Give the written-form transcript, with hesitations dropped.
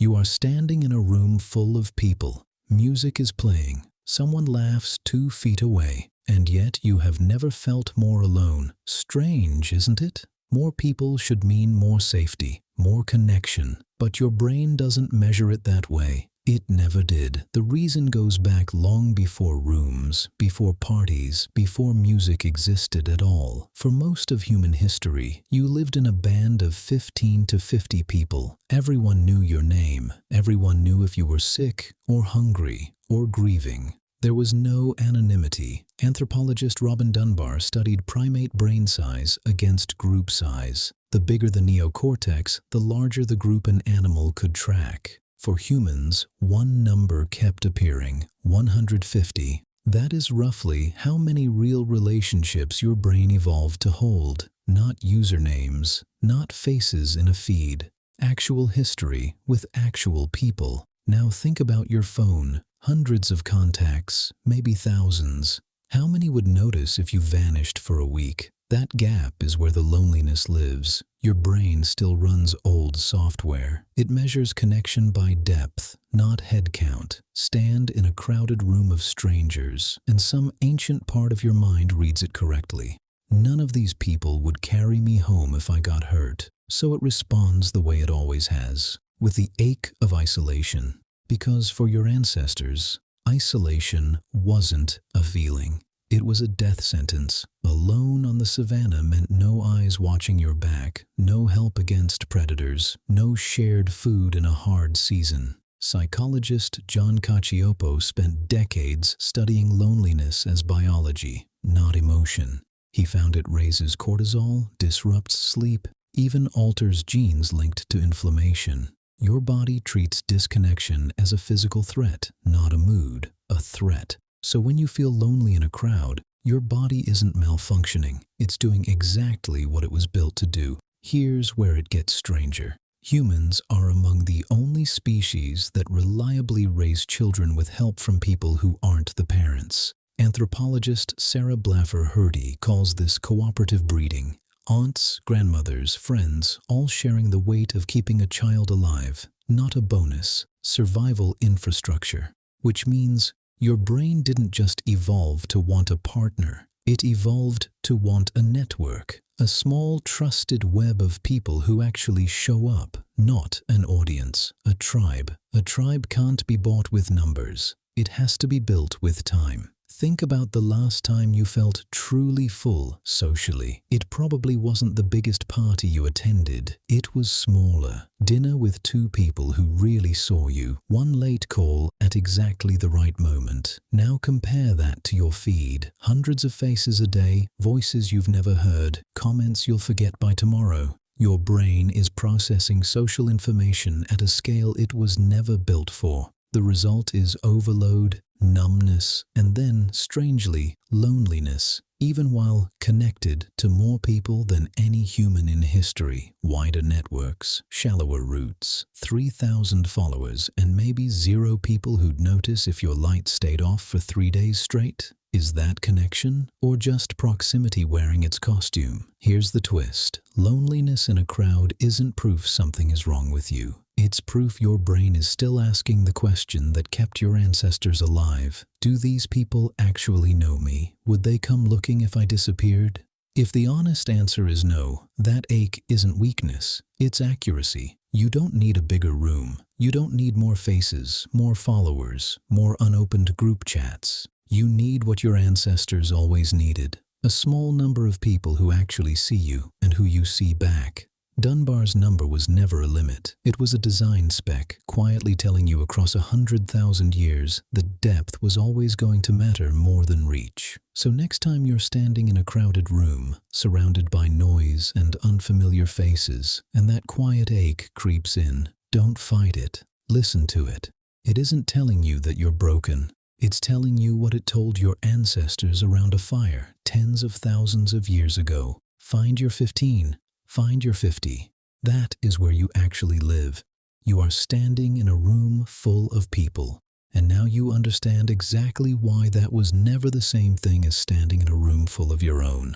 You are standing in a room full of people. Music is playing. Someone laughs 2 feet away. And yet you have never felt more alone. Strange, isn't it? More people should mean more safety, more connection. But your brain doesn't measure it that way. It never did. The reason goes back long before rooms, before parties, before music existed at all. For most of human history, you lived in a band of 15 to 50 people. Everyone knew your name. Everyone knew if you were sick or hungry or grieving. There was no anonymity. Anthropologist Robin Dunbar studied primate brain size against group size. The bigger the neocortex, the larger the group an animal could track. For humans, one number kept appearing, 150. That is roughly how many real relationships your brain evolved to hold. Not usernames, not faces in a feed. Actual history with actual people. Now think about your phone. Hundreds of contacts, maybe thousands. How many would notice if you vanished for a week? That gap is where the loneliness lives. Your brain still runs old software. It measures connection by depth, not head count. Stand in a crowded room of strangers, and some ancient part of your mind reads it correctly. None of these people would carry me home if I got hurt. So it responds the way it always has, with the ache of isolation. Because for your ancestors, isolation wasn't a feeling. It was a death sentence. Alone on the savannah meant no eyes watching your back, no help against predators, no shared food in a hard season. Psychologist John Cacioppo spent decades studying loneliness as biology, not emotion. He found it raises cortisol, disrupts sleep, even alters genes linked to inflammation. Your body treats disconnection as a physical threat, not a mood, a threat. So when you feel lonely in a crowd, your body isn't malfunctioning. It's doing exactly what it was built to do. Here's where it gets stranger. Humans are among the only species that reliably raise children with help from people who aren't the parents. Anthropologist Sarah Blaffer-Hrdy calls this cooperative breeding. Aunts, grandmothers, friends, all sharing the weight of keeping a child alive, not a bonus, survival infrastructure. Which means your brain didn't just evolve to want a partner, it evolved to want a network, a small trusted web of people who actually show up, not an audience, a tribe. A tribe can't be bought with numbers, it has to be built with time. Think about the last time you felt truly full socially. It probably wasn't the biggest party you attended. It was smaller. Dinner with 2 people who really saw you. One late call at exactly the right moment. Now compare that to your feed. Hundreds of faces a day, voices you've never heard, comments you'll forget by tomorrow. Your brain is processing social information at a scale it was never built for. The result is overload, numbness, and then, strangely, loneliness, even while connected to more people than any human in history. Wider networks, shallower roots, 3,000 followers, and maybe 0 people who'd notice if your light stayed off for 3 days straight. Is that connection, or just proximity wearing its costume? Here's the twist. Loneliness in a crowd isn't proof something is wrong with you. It's proof your brain is still asking the question that kept your ancestors alive. Do these people actually know me? Would they come looking if I disappeared? If the honest answer is no, that ache isn't weakness, it's accuracy. You don't need a bigger room. You don't need more faces, more followers, more unopened group chats. You need what your ancestors always needed. A small number of people who actually see you and who you see back. Dunbar's number was never a limit. It was a design spec, quietly telling you across 100,000 years that depth was always going to matter more than reach. So next time you're standing in a crowded room, surrounded by noise and unfamiliar faces, and that quiet ache creeps in, don't fight it. Listen to it. It isn't telling you that you're broken. It's telling you what it told your ancestors around a fire tens of thousands of years ago. Find your 15. Find your 50. That is where you actually live. You are standing in a room full of people, and now you understand exactly why that was never the same thing as standing in a room full of your own.